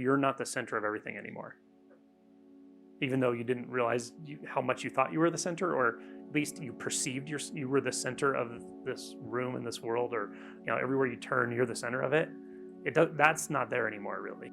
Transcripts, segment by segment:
you're not the center of everything anymore. Even though you didn't realize how much you thought you were the center, or at least you perceived you were the center of this room and this world, or everywhere you turn, you're the center of it. That's not there anymore, really.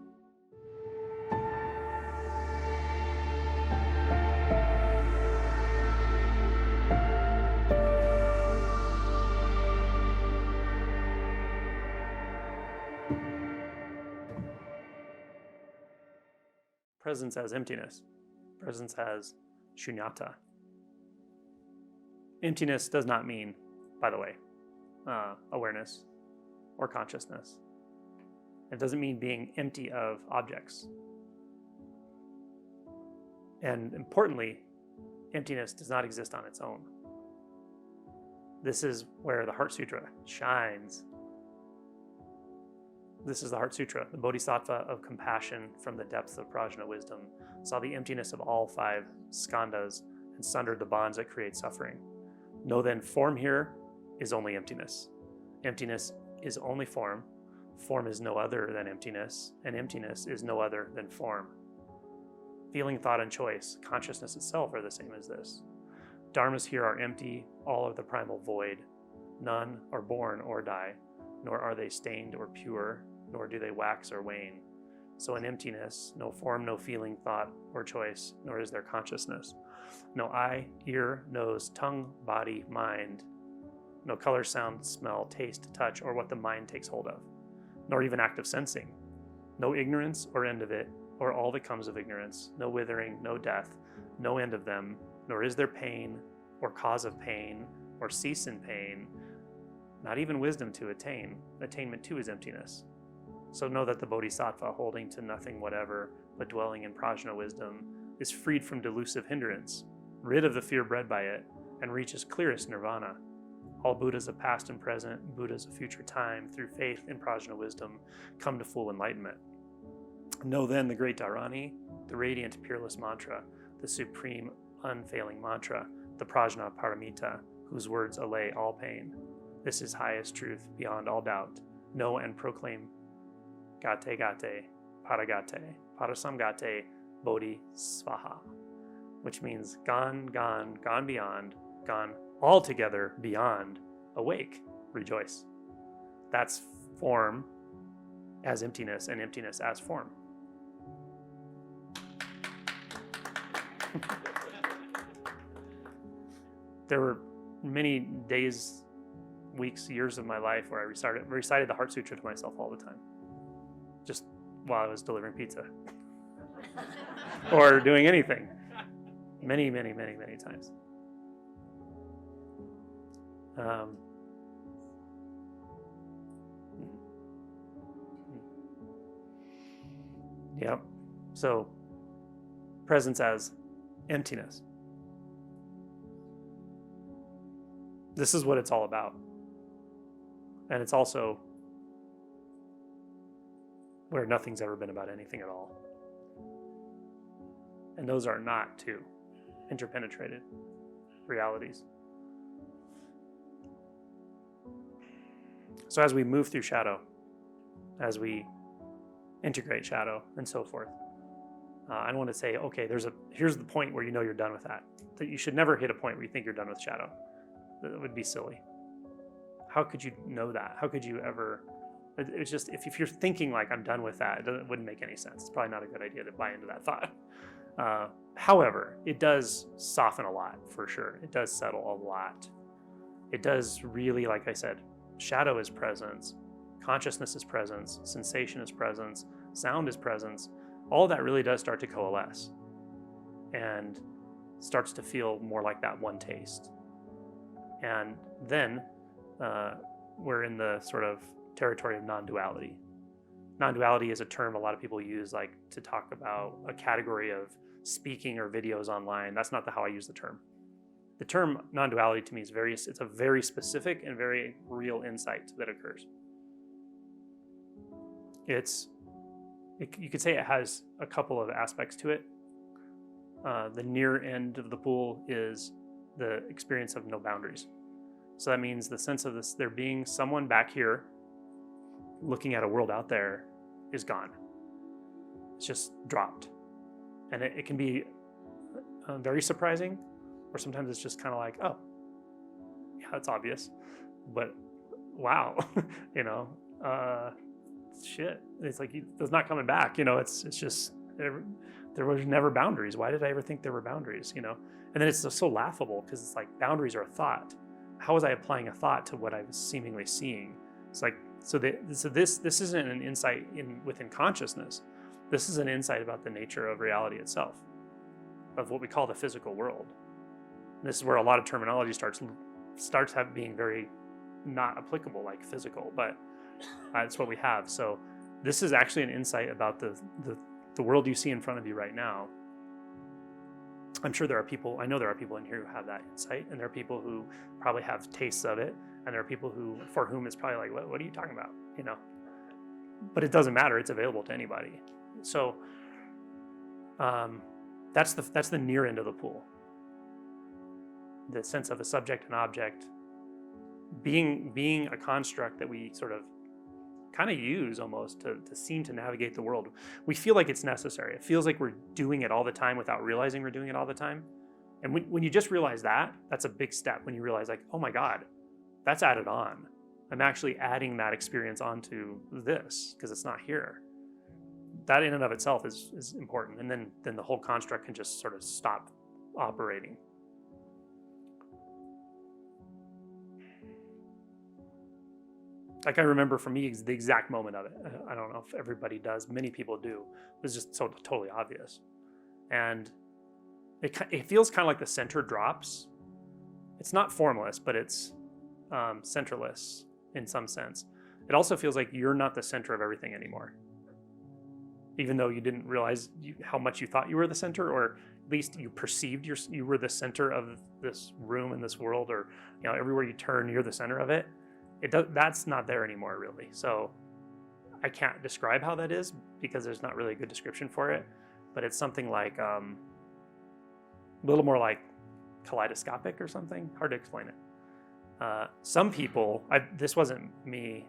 Presence as emptiness. Presence as shunyata. Emptiness does not mean, by the way, awareness or consciousness. It doesn't mean being empty of objects. And importantly, emptiness does not exist on its own. This is where the Heart Sutra shines. This is the Heart Sutra. The Bodhisattva of compassion from the depths of prajna wisdom saw the emptiness of all 5 skandhas and sundered the bonds that create suffering. Know then, form here is only emptiness. Emptiness is only form. Form is no other than emptiness, and emptiness is no other than form. Feeling, thought, and choice, consciousness itself, are the same as this. Dharmas here are empty, all of the primal void. None are born or die, nor are they stained or pure, nor do they wax or wane. So in emptiness, no form, no feeling, thought, or choice, nor is there consciousness. No eye, ear, nose, tongue, body, mind. No color, sound, smell, taste, touch, or what the mind takes hold of. Nor even active sensing. No ignorance or end of it, or all that comes of ignorance. No withering, no death, no end of them. Nor is there pain, or cause of pain, or cease in pain. Not even wisdom to attain. Attainment too is emptiness. So know that the Bodhisattva, holding to nothing whatever, but dwelling in prajna wisdom, is freed from delusive hindrance, rid of the fear bred by it, and reaches clearest nirvana. All Buddhas of past and present, Buddhas of future time, through faith in prajna wisdom, come to full enlightenment. Know then the great Dharani, the radiant peerless mantra, the supreme unfailing mantra, the prajna paramita, whose words allay all pain. This is highest truth beyond all doubt. Know and proclaim gate gate, paragate, parasamgate, bodhi svaha, which means gone, gone, gone beyond, gone altogether beyond, awake, rejoice. That's form as emptiness and emptiness as form. There were many days, weeks, years of my life where I recited the Heart Sutra to myself all the time, just while I was delivering pizza or doing anything. Many, many, many, many times. Yep. So, presence as emptiness. This is what it's all about. And it's also where nothing's ever been about anything at all. And those are not two interpenetrated realities. So as we move through shadow, as we integrate shadow and so forth, I want to say, okay, here's the point where you know you're done with that. That you should never hit a point where you think you're done with shadow. That would be silly. How could you know that? How could you ever? It's just, if you're thinking like I'm done with that, it wouldn't make any sense. It's probably not a good idea to buy into that thought. However, it does soften a lot, for sure. It does settle a lot. It does really, like I said, shadow is presence, consciousness is presence, sensation is presence, sound is presence. All of that really does start to coalesce and starts to feel more like that one taste. And then we're in the sort of territory of non-duality. Non-duality is a term a lot of people use like to talk about a category of speaking or videos online. That's not how I use the term. The term non-duality to me is it's a very specific and very real insight that occurs. You could say it has a couple of aspects to it. The near end of the pool is the experience of no boundaries. So that means the sense of there being someone back here looking at a world out there is gone. It's just dropped. And it can be very surprising, or sometimes it's just kind of like, oh, yeah, it's obvious, but wow, you know, shit. It's like, it's not coming back, you know, it's just, there was never boundaries. Why did I ever think there were boundaries, you know? And then it's so laughable because it's like boundaries are a thought. How was I applying a thought to what I was seemingly seeing? It's like, so this isn't an insight within consciousness. This is an insight about the nature of reality itself, of what we call the physical world. And this is where a lot of terminology starts being very not applicable, like physical, but it's what we have. So this is actually an insight about the world you see in front of you right now. I'm sure I know there are people in here who have that insight, and there are people who probably have tastes of it, and there are people for whom it's probably like, what are you talking about? You know, but it doesn't matter. It's available to anybody. So that's the near end of the pool. The sense of a subject and object being a construct that we sort of kind of use almost to seem to navigate the world. We feel like it's necessary. It feels like we're doing it all the time without realizing we're doing it all the time. And when you just realize that, that's a big step. When you realize like, oh my God, that's added on. I'm actually adding that experience onto this because it's not here. That in and of itself is important. And then the whole construct can just sort of stop operating. Like I remember for me, the exact moment of it. I don't know if everybody does. Many people do. It was just so totally obvious. And it feels kind of like the center drops. It's not formless, but it's centerless in some sense. It also feels like you're not the center of everything anymore. Even though you didn't realize how much you thought you were the center, or at least you perceived you were the center of this room and this world, or you know, everywhere you turn, you're the center of it. That's not there anymore, really. So I can't describe how that is because there's not really a good description for it, but it's something like a little more like kaleidoscopic or something. Hard to explain it. Some people, this wasn't me,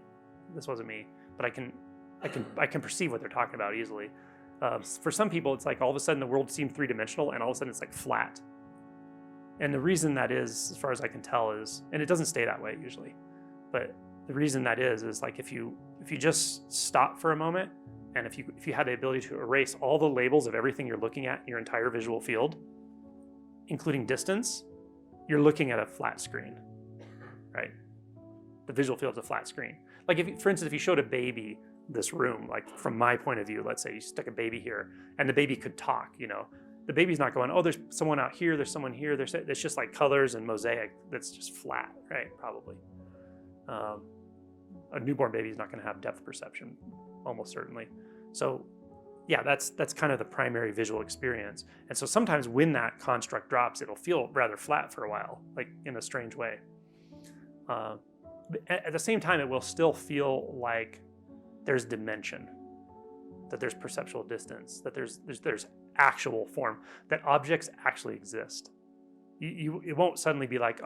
but I can perceive what they're talking about easily. For some people, it's like all of a sudden the world seemed three-dimensional, and all of a sudden it's like flat. And the reason that is, as far as I can tell, is, and it doesn't stay that way usually, but the reason that is like if you just stop for a moment, and if you had the ability to erase all the labels of everything you're looking at in your entire visual field, including distance, you're looking at a flat screen, right? The visual field is a flat screen. Like for instance, if you showed a baby this room, like from my point of view, let's say you stuck a baby here and the baby could talk, you know, the baby's not going, oh, there's someone out here, there's someone here, it's just like colors and mosaic that's just flat, right? Probably. A newborn baby is not going to have depth perception, almost certainly. So yeah, that's kind of the primary visual experience. And so sometimes when that construct drops, it'll feel rather flat for a while, like in a strange way. At the same time, it will still feel like there's dimension, that there's perceptual distance, that there's actual form, that objects actually exist. It won't suddenly be like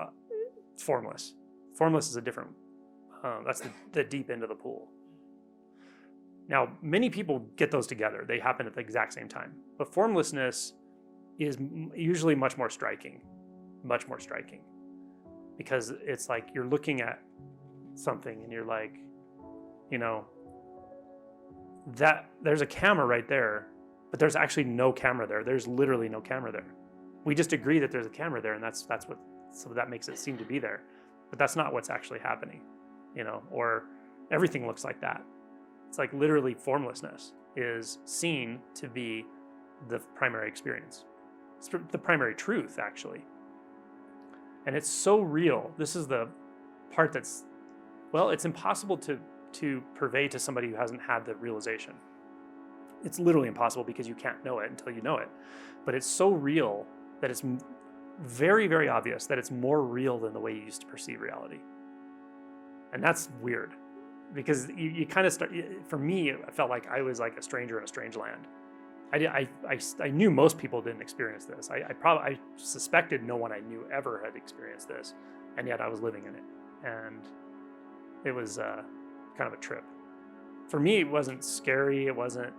formless. Formless is a different, that's the deep end of the pool. Now, many people get those together. They happen at the exact same time. But formlessness is usually much more striking, because it's like you're looking at something and you're like, you know, that there's a camera right there, but there's actually no camera there. There's literally no camera there. We just agree that there's a camera there, and that's what, so that makes it seem to be there. But that's not what's actually happening, you know, or everything looks like that. It's like literally formlessness is seen to be the primary experience. It's the primary truth, actually. And it's so real. This is the part that's, well, it's impossible to purvey to somebody who hasn't had the realization. It's literally impossible because you can't know it until you know it. But it's so real that it's very, very obvious that it's more real than the way you used to perceive reality. And that's weird. Because you kind of start, for me, it felt like I was like a stranger in a strange land. I knew most people didn't experience this. I suspected no one I knew ever had experienced this, and yet I was living in it. And it was kind of a trip. For me, it wasn't scary. It wasn't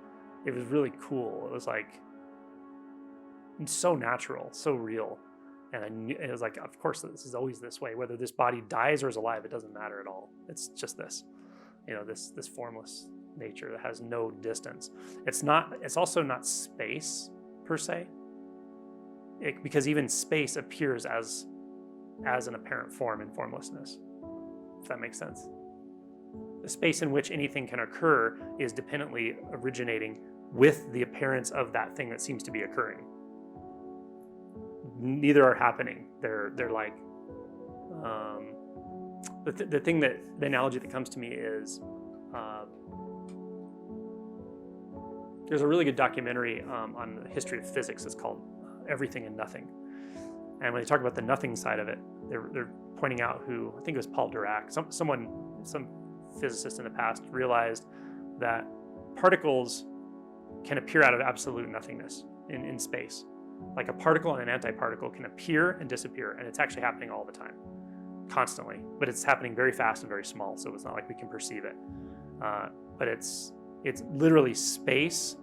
it was really cool. It was like so natural, so real. And I knew, it was like, of course, this is always this way. Whether this body dies or is alive, it doesn't matter at all. It's just this, this formless nature that has no distance. It's also not space per se, because even space appears as an apparent form in formlessness, if that makes sense. The space in which anything can occur is dependently originating with the appearance of that thing that seems to be occurring. Neither are happening. They're like, the analogy that comes to me is, there's a really good documentary on the history of physics. It's called Everything and Nothing. And when they talk about the nothing side of it, they're pointing out who, I think it was Paul Dirac, some physicist in the past realized that particles can appear out of absolute nothingness in space. Like a particle and an antiparticle can appear and disappear, and it's actually happening all the time, constantly. But it's happening very fast and very small, so it's not like we can perceive it. But it's literally space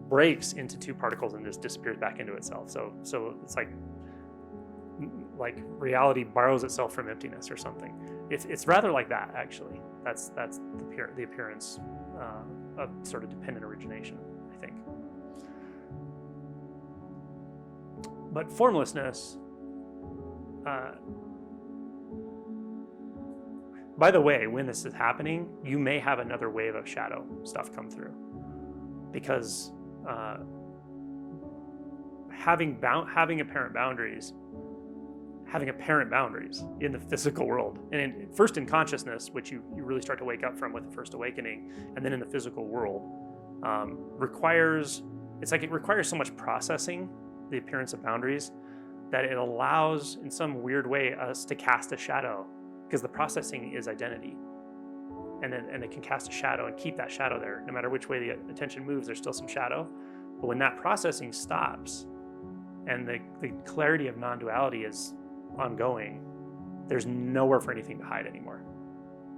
breaks into two particles and just disappears back into itself. So it's like reality borrows itself from emptiness or something. It's rather like that, actually. That's the appearance of sort of dependent origination, I think. But formlessness, by the way, when this is happening, you may have another wave of shadow stuff come through, because having apparent boundaries in the physical world, and first in consciousness, which you really start to wake up from with the first awakening, and then in the physical world, requires so much processing, the appearance of boundaries, that it allows, in some weird way, us to cast a shadow, because the processing is identity, and it can cast a shadow and keep that shadow there. No matter which way the attention moves, there's still some shadow. But when that processing stops, and the clarity of non-duality is ongoing, there's nowhere for anything to hide anymore.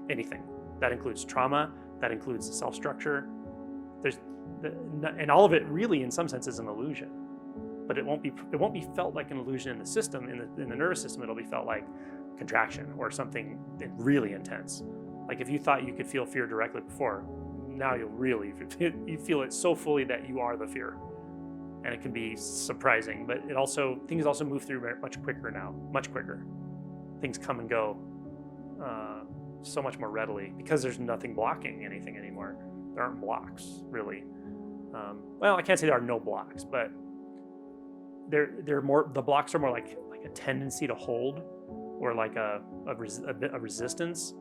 Anything. That includes trauma, that includes self-structure. And all of it really, in some sense, is an illusion. But it won't be felt like an illusion in the system, in the nervous system. It'll be felt like contraction or something really intense. Like if you thought you could feel fear directly before, now you feel it so fully that you are the fear. And it can be surprising, but things also move through much quicker now, much quicker. Things come and go so much more readily, because there's nothing blocking anything anymore. There aren't blocks, really. Well, I can't say there are no blocks, but they're more. The blocks are more like a tendency to hold, or like a resistance.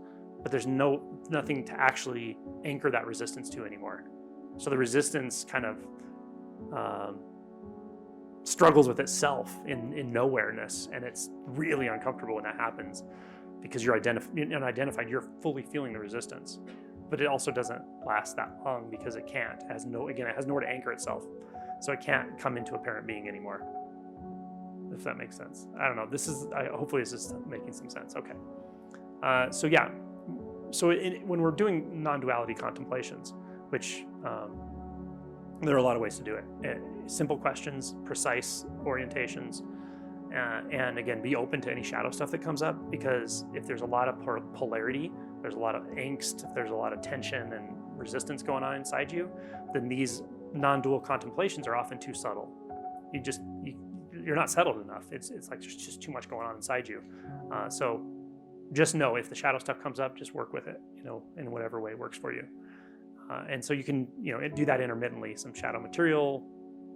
But there's nothing to actually anchor that resistance to anymore. So the resistance kind of struggles with itself in nowhereness, and it's really uncomfortable when that happens, because you're unidentified. You're fully feeling the resistance, but it also doesn't last that long, because it can't. It has nowhere to anchor itself, so it can't come into apparent being anymore. If that makes sense. I don't know. Hopefully this is making some sense. Okay. So yeah. So when we're doing non-duality contemplations, which there are a lot of ways to do it. Simple questions, precise orientations, and again, be open to any shadow stuff that comes up, because if there's a lot of polarity, there's a lot of angst, if there's a lot of tension and resistance going on inside you, then these non-dual contemplations are often too subtle. You're not settled enough. It's like there's just too much going on inside you. So just know, if the shadow stuff comes up, just work with it, in whatever way works for you. And so you can, do that intermittently. Some shadow material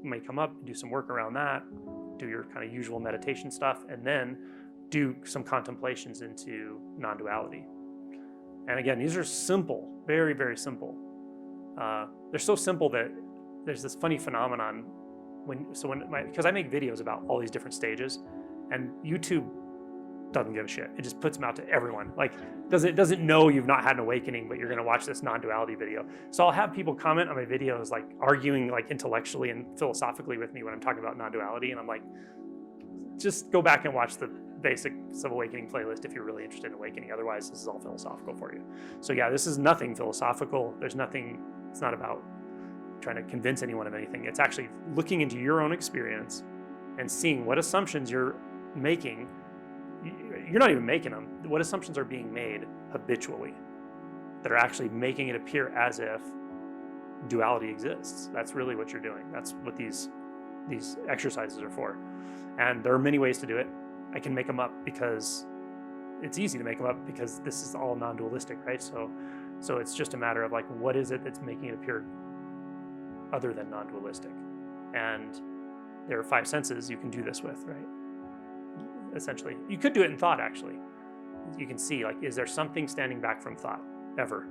may come up, do some work around that, do your kind of usual meditation stuff, and then do some contemplations into non-duality. And again, these are simple, very, very simple. They're so simple that there's this funny phenomenon because I make videos about all these different stages, and YouTube doesn't give a shit. It just puts them out to everyone. Like, doesn't know you've not had an awakening, but you're going to watch this non-duality video. So I'll have people comment on my videos, like arguing like intellectually and philosophically with me when I'm talking about non-duality, and I'm like, just go back and watch the Basics of Awakening playlist if you're really interested in awakening. Otherwise, this is all philosophical for you. So yeah, this is nothing philosophical. There's nothing. It's not about trying to convince anyone of anything. It's actually looking into your own experience and seeing what assumptions you're making. You're not even making them. What assumptions are being made habitually that are actually making it appear as if duality exists. That's really what you're doing. That's what these exercises are for. And there are many ways to do it. I can make them up because it's easy to make them up because this is all non-dualistic, right? So it's just a matter of like, what is it that's making it appear other than non-dualistic? And there are 5 senses you can do this with, right? Essentially, you could do it in thought, actually. You can see, like, is there something standing back from thought ever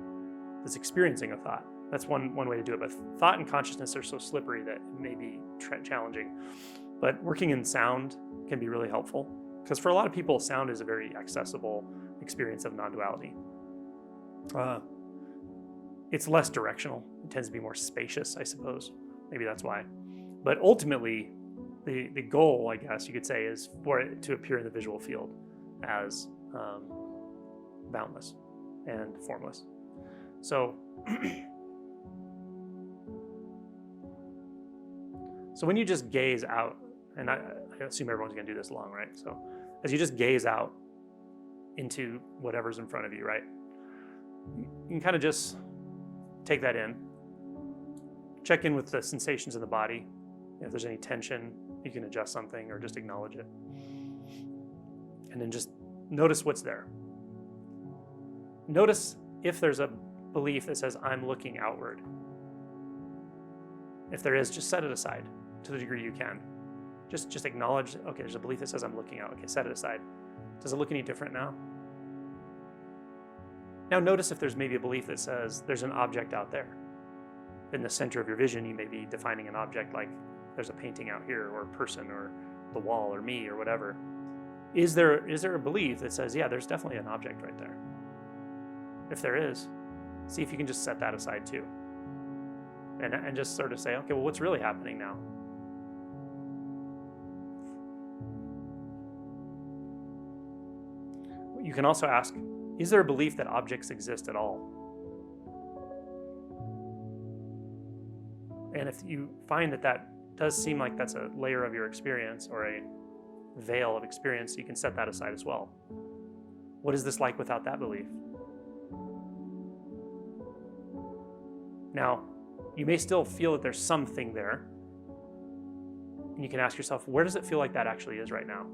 that's experiencing a thought? That's one way to do it. But thought and consciousness are so slippery that it may be challenging. But working in sound can be really helpful because for a lot of people, sound is a very accessible experience of non-duality. It's less directional. It tends to be more spacious, I suppose. Maybe that's why. But ultimately, the goal, I guess you could say, is for it to appear in the visual field as boundless and formless. So, so when you just gaze out, and I assume everyone's going to do this along, right? So as you just gaze out into whatever's in front of you, right? You can kind of just take that in. Check in with the sensations in the body. If there's any tension, you can adjust something or just acknowledge it. And then just notice what's there. Notice if there's a belief that says, I'm looking outward. If there is, just set it aside to the degree you can. Just acknowledge, okay, there's a belief that says I'm looking out. Okay, set it aside. Does it look any different now? Now notice if there's maybe a belief that says there's an object out there. In the center of your vision, you may be defining an object like there's a painting out here, or a person, or the wall, or me, or whatever. Is there a belief that says, yeah, there's definitely an object right there? If there is, see if you can just set that aside too. And just sort of say, okay, well, what's really happening now? You can also ask, is there a belief that objects exist at all? And if you find that does seem like that's a layer of your experience or a veil of experience, you can set that aside as well. What is this like without that belief? Now, you may still feel that there's something there. And you can ask yourself, where does it feel like that actually is right now?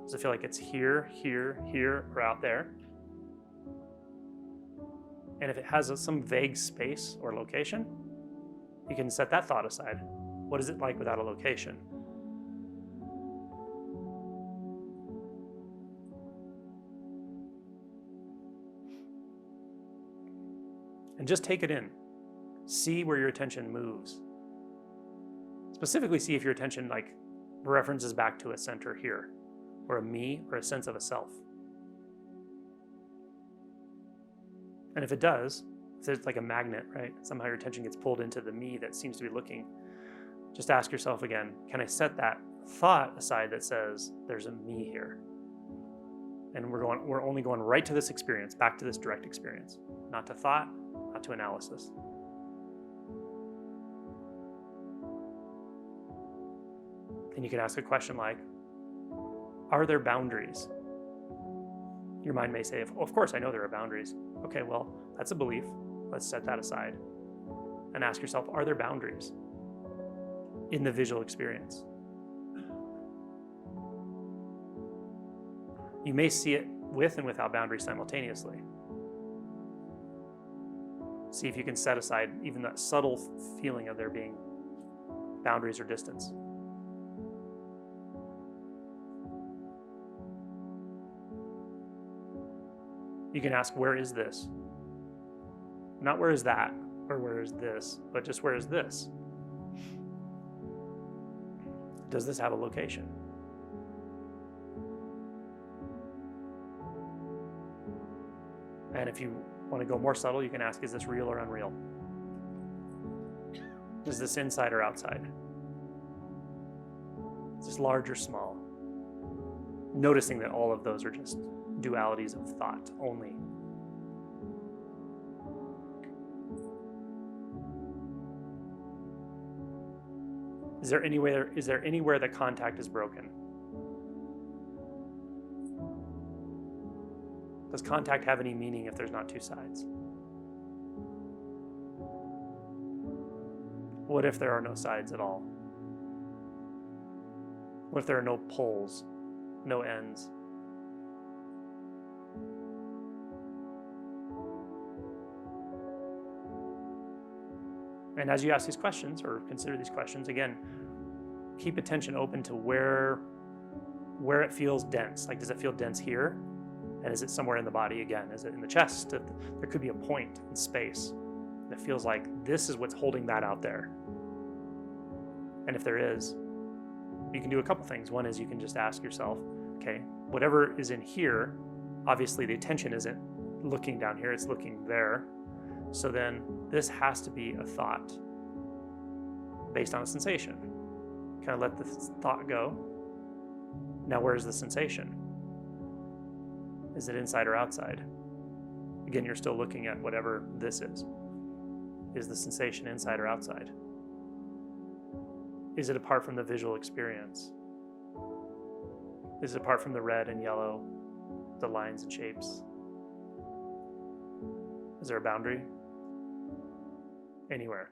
Does it feel like it's here, here, here, or out there? And if it has some vague space or location, you can set that thought aside. What is it like without a location? And just take it in. See where your attention moves. Specifically, see if your attention references back to a center here, or a me, or a sense of a self. And if it does, if it's like a magnet, right? Somehow your attention gets pulled into the me that seems to be looking. Just ask yourself again, can I set that thought aside that says there's a me here? And we're only going right to this experience, back to this direct experience, not to thought, not to analysis. And you can ask a question like, are there boundaries? Your mind may say, of course I know there are boundaries. Okay, well, that's a belief. Let's set that aside. And ask yourself, are there boundaries in the visual experience? You may see it with and without boundaries simultaneously. See if you can set aside even that subtle feeling of there being boundaries or distance. You can ask, where is this? Not where is that, or where is this, but just where is this? Does this have a location? And if you want to go more subtle, you can ask, is this real or unreal? Is this inside or outside? Is this large or small? Noticing that all of those are just dualities of thought only. Is there anywhere that contact is broken? Does contact have any meaning if there's not two sides? What if there are no sides at all? What if there are no poles, no ends? And as you ask these questions or consider these questions, again, keep attention open to where it feels dense. Like, does it feel dense here? And is it somewhere in the body again? Is it in the chest? There could be a point in space that feels like this is what's holding that out there. And if there is, you can do a couple things. One is you can just ask yourself, okay, whatever is in here, obviously the attention isn't looking down here, it's looking there. So then this has to be a thought based on a sensation. Kind of let the thought go. Now where's the sensation? Is it inside or outside? Again, you're still looking at whatever this is. Is the sensation inside or outside? Is it apart from the visual experience? Is it apart from the red and yellow, the lines and shapes? Is there a boundary? Anywhere.